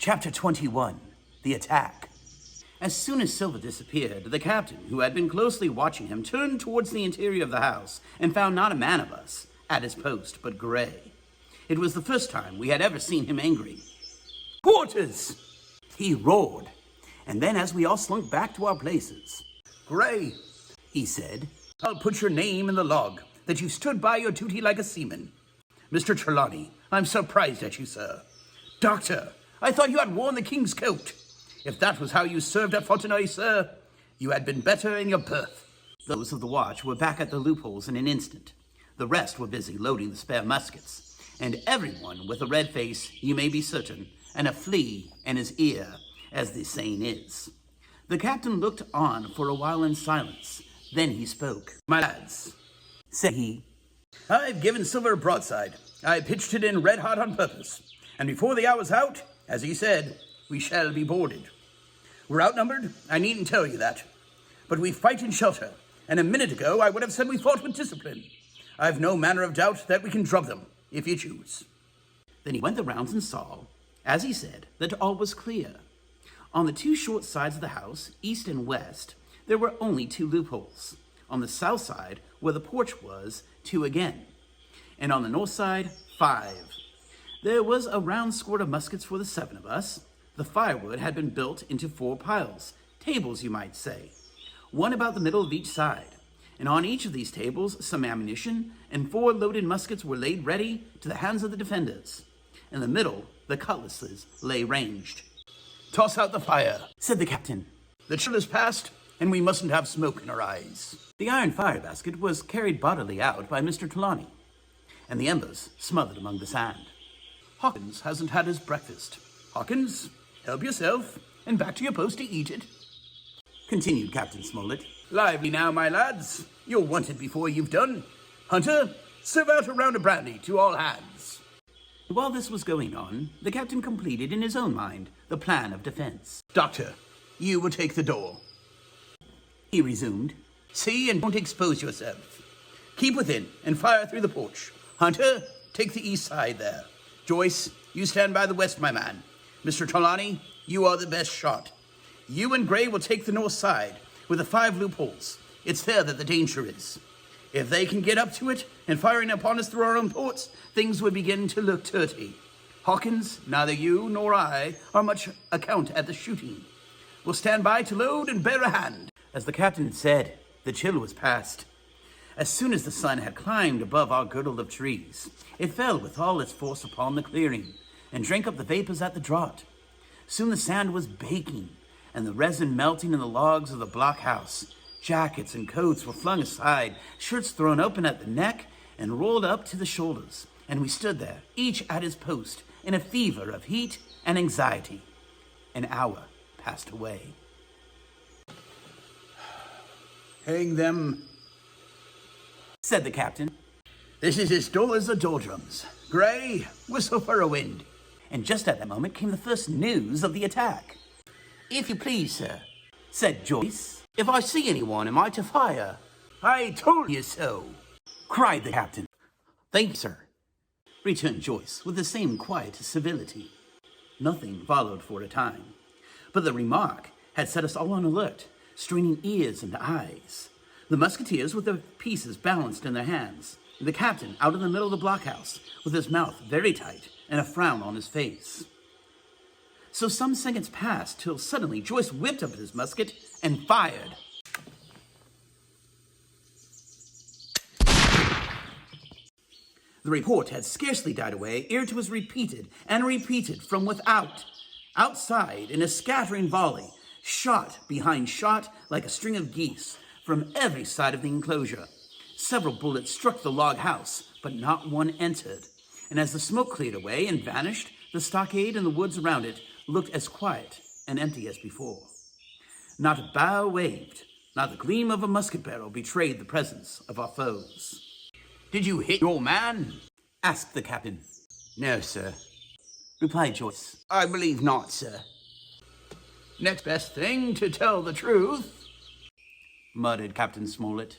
Chapter 21, The Attack. As soon as Silver disappeared, the captain, who had been closely watching him, turned towards the interior of the house and found not a man of us at his post, but Gray. It was the first time we had ever seen him angry. "Quarters!" he roared, and then as we all slunk back to our places, "Gray," he said, "I'll put your name in the log, that you stood by your duty like a seaman. Mr. Trelawney, I'm surprised at you, sir. Doctor, I thought you had worn the king's coat. If that was how you served at Fontenay, sir, you had been better in your berth." Those of the watch were back at the loopholes in an instant. The rest were busy loading the spare muskets, and everyone with a red face, you may be certain, and a flea in his ear, as the saying is. The captain looked on for a while in silence. Then he spoke. "My lads," said he, "I've given Silver a broadside. I pitched it in red hot on purpose, and before the hour's out, as he said, we shall be boarded. We're outnumbered, I needn't tell you that. But we fight in shelter, and a minute ago I would have said we fought with discipline. I've no manner of doubt that we can drub them, if you choose." Then he went the rounds and saw, as he said, that all was clear. On the two short sides of the house, east and west, there were only two loopholes. On the south side, where the porch was, two again. And on the north side, 5. There was a round squirt of muskets for the 7 of us. The firewood had been built into 4 piles, tables you might say, one about the middle of each side. And on each of these tables, some ammunition and 4 loaded muskets were laid ready to the hands of the defenders. In the middle, the cutlasses lay ranged. "Toss out the fire," said the captain. "The chill is past, and we mustn't have smoke in our eyes." The iron fire basket was carried bodily out by Mr. Trelawney, and the embers smothered among the sand. "Hawkins hasn't had his breakfast. Hawkins, help yourself, and back to your post to eat it," continued Captain Smollett. "Lively now, my lads. You'll want it before you've done. Hunter, serve out a round of brandy to all hands." While this was going on, the captain completed in his own mind the plan of defense. "Doctor, you will take the door," he resumed. "See and don't expose yourself. Keep within and fire through the porch. Hunter, take the east side there. Joyce, you stand by the west, my man. Mr. Trelawney, you are the best shot. You and Gray will take the north side, with the 5 loopholes. It's there that the danger is. If they can get up to it, and firing upon us through our own ports, things would begin to look dirty. Hawkins, neither you nor I are much account at the shooting. We'll stand by to load and bear a hand." As the captain said, the chill was past. As soon as the sun had climbed above our girdle of trees, it fell with all its force upon the clearing, and drank up the vapors at the draught. Soon the sand was baking, and the resin melting in the logs of the blockhouse. Jackets and coats were flung aside, shirts thrown open at the neck and rolled up to the shoulders, and we stood there, each at his post, in a fever of heat and anxiety. An hour passed away. "Hang them," said the captain. "This is as dull as the doldrums. Gray, whistle for a wind." And just at that moment came the first news of the attack. "If you please, sir," said Joyce, "if I see anyone, am I to fire?" "I told you so," cried the captain. "Thank you, sir," returned Joyce with the same quiet civility. Nothing followed for a time, but the remark had set us all on alert, straining ears and eyes. The musketeers with their pieces balanced in their hands, and the captain out in the middle of the blockhouse with his mouth very tight and a frown on his face. So some seconds passed till suddenly Joyce whipped up his musket and fired. The report had scarcely died away ere it was repeated and repeated from without. Outside, in a scattering volley, shot behind shot like a string of geese from every side of the enclosure. Several bullets struck the log house, but not one entered. And as the smoke cleared away and vanished, the stockade and the woods around it looked as quiet and empty as before. Not a bough waved, not the gleam of a musket barrel betrayed the presence of our foes. "Did you hit your man?" asked the captain. "No, sir," replied Joyce. "I believe not, sir." "Next best thing to tell the truth," muttered Captain Smollett.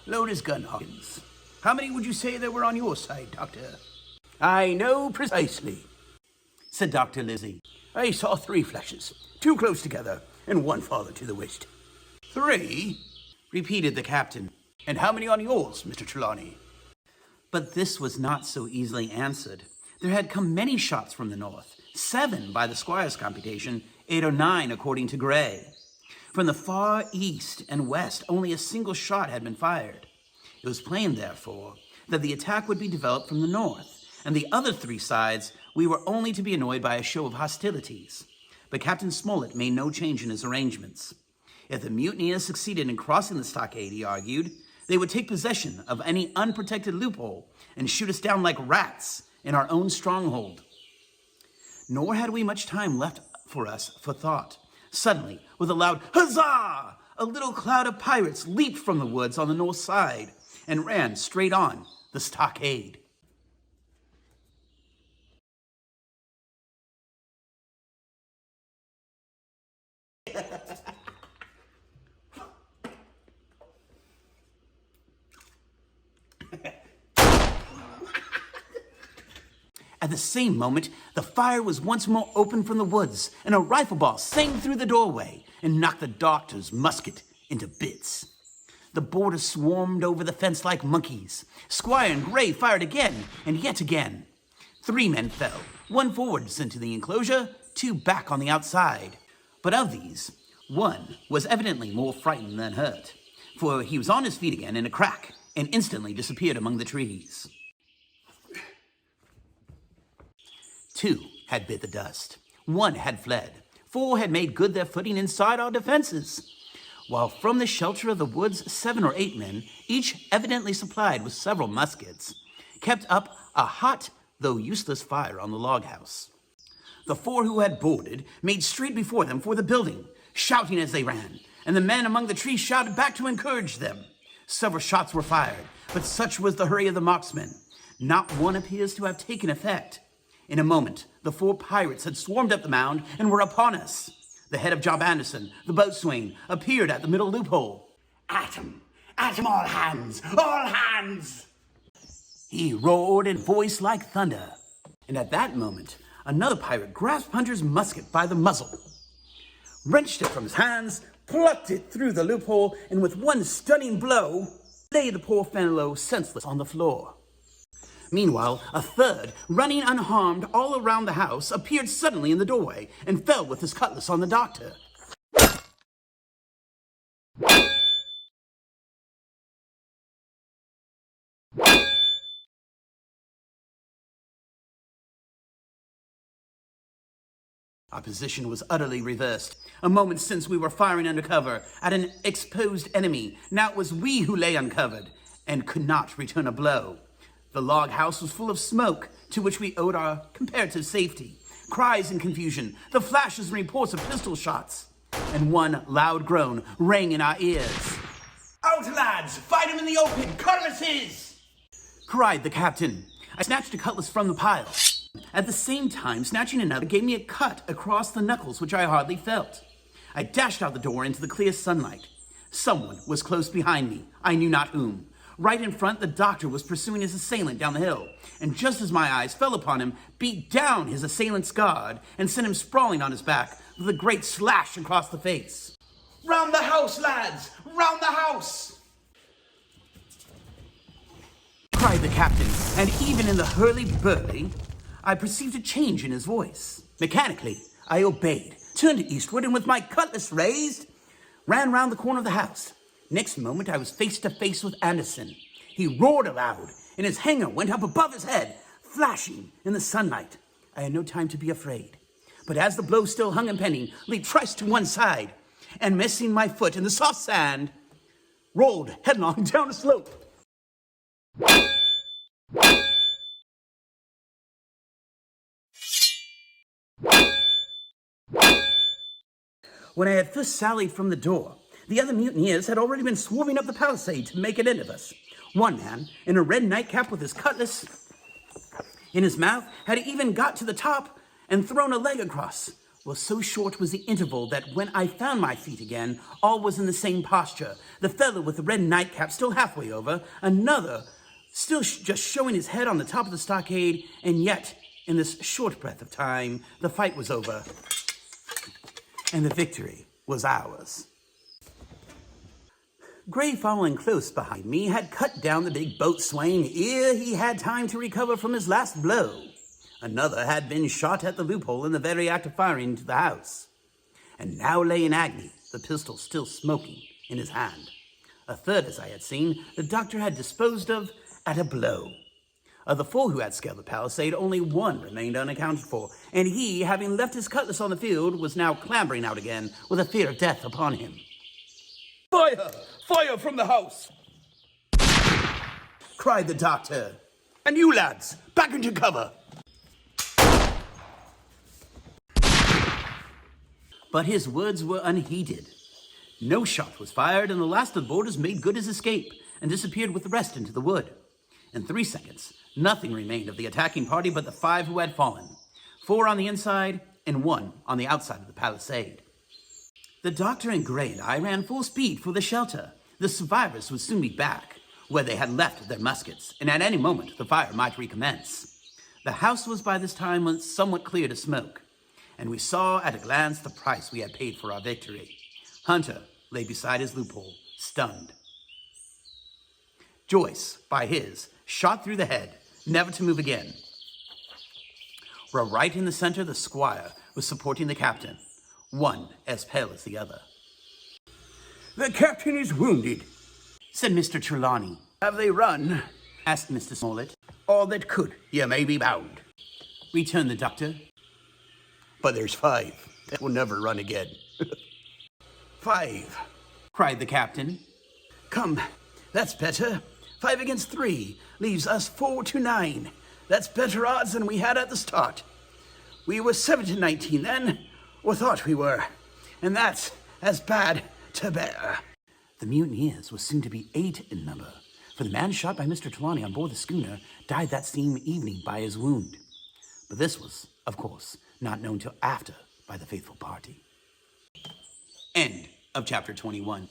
"Load his gun, Hawkins. How many would you say there were on your side, Doctor?" "I know precisely," said Dr. Lizzie. I saw 3 flashes, 2 close together, and 1 farther to the west. 3? Repeated the captain. And how many on yours, Mr. Trelawney? But this was not so easily answered. There had come many shots from the north, 7 by the squire's computation, 8 or 9 according to Gray. From the far east and west, only a single shot had been fired. It was plain, therefore, that the attack would be developed from the north, and the other 3 sides we were only to be annoyed by a show of hostilities. But Captain Smollett made no change in his arrangements. If the mutineers succeeded in crossing the stockade, he argued, they would take possession of any unprotected loophole and shoot us down like rats in our own stronghold. Nor had we much time left for us for thought. Suddenly, with a loud huzzah, a little cloud of pirates leaped from the woods on the north side and ran straight on the stockade. At the same moment, the fire was once more opened from the woods, and a rifle ball sang through the doorway and knocked the doctor's musket into bits. The boarders swarmed over the fence like monkeys. Squire and Gray fired again, and yet again. 3 men fell, 1 forwards into the enclosure, 2 back on the outside. But of these, 1 was evidently more frightened than hurt, for he was on his feet again in a crack, and instantly disappeared among the trees. 2 had bit the dust. 1 had fled. 4 had made good their footing inside our defenses. While from the shelter of the woods, 7 or 8 men, each evidently supplied with several muskets, kept up a hot, though useless fire on the log house. The 4 who had boarded made straight before them for the building, shouting as they ran, and the men among the trees shouted back to encourage them. Several shots were fired, but such was the hurry of the marksmen. Not one appears to have taken effect. In a moment, the 4 pirates had swarmed up the mound and were upon us. The head of Job Anderson, the boatswain, appeared at the middle loophole. At him, all hands, all hands! He roared in voice like thunder. And at that moment, another pirate grasped Hunter's musket by the muzzle, wrenched it from his hands, plucked it through the loophole, and with one stunning blow, laid the poor fellow senseless on the floor. Meanwhile, a 3rd, running unharmed all around the house, appeared suddenly in the doorway and fell with his cutlass on the doctor. Our position was utterly reversed. A moment since we were firing under cover at an exposed enemy. Now it was we who lay uncovered and could not return a blow. The log house was full of smoke, to which we owed our comparative safety. Cries and confusion, the flashes and reports of pistol shots, and one loud groan rang in our ears. Out, lads! Fight him in the open! Cutlasses! Cried the captain. I snatched a cutlass from the pile. At the same time, snatching another gave me a cut across the knuckles, which I hardly felt. I dashed out the door into the clear sunlight. Someone was close behind me, I knew not whom. Right in front, the doctor was pursuing his assailant down the hill, and just as my eyes fell upon him, beat down his assailant's guard and sent him sprawling on his back with a great slash across the face. Round the house, lads! Round the house! Cried the captain, and even in the hurly-burly, I perceived a change in his voice. Mechanically, I obeyed, turned eastward, and with my cutlass raised, ran round the corner of the house. Next moment, I was face to face with Anderson. He roared aloud, and his hanger went up above his head, flashing in the sunlight. I had no time to be afraid, but as the blow still hung impending, leaped thrice to one side, and missing my foot in the soft sand, rolled headlong down a slope. When I had first sallied from the door, the other mutineers had already been swarming up the palisade to make an end of us. One man, in a red nightcap with his cutlass in his mouth, had even got to the top and thrown a leg across. Well, so short was the interval that when I found my feet again, all was in the same posture. The fellow with the red nightcap still halfway over, another still just showing his head on the top of the stockade, and yet in this short breath of time, the fight was over, and the victory was ours. Gray, following close behind me, had cut down the big boatswain ere he had time to recover from his last blow. Another had been shot at the loophole in the very act of firing into the house, and now lay in agony, the pistol still smoking in his hand. A third, as I had seen, the doctor had disposed of at a blow. Of the 4 who had scaled the palisade, only 1 remained unaccounted for, and he, having left his cutlass on the field, was now clambering out again with a fear of death upon him. Fire! Fire from the house! Cried the doctor. And you lads, back into cover! But his words were unheeded. No shot was fired, and the last of the boarders made good his escape and disappeared with the rest into the wood. In 3 seconds, nothing remained of the attacking party but the 5 who had fallen, 4 on the inside and 1 on the outside of the palisade. The doctor and Gray and I ran full speed for the shelter. The survivors would soon be back, where they had left their muskets, and at any moment the fire might recommence. The house was by this time somewhat cleared of smoke, and we saw at a glance the price we had paid for our victory. Hunter lay beside his loophole, stunned. Joyce, by his, shot through the head, never to move again. Where right in the center, the squire was supporting the captain, one as pale as the other. The captain is wounded, said Mr. Trelawney. Have they run? Asked Mr. Smollett. All that could, you may be bound, returned the doctor. But there's 5 that will never run again. 5, cried the captain. Come, that's better. 5 against 3 leaves us 4 to 9. That's better odds than we had at the start. We were 7 to 19 then, or thought we were, and that's as bad to bear. The mutineers were soon to be 8 in number, for the man shot by Mr. Trelawney on board the schooner died that same evening by his wound. But this was, of course, not known till after by the faithful party. End of chapter 21.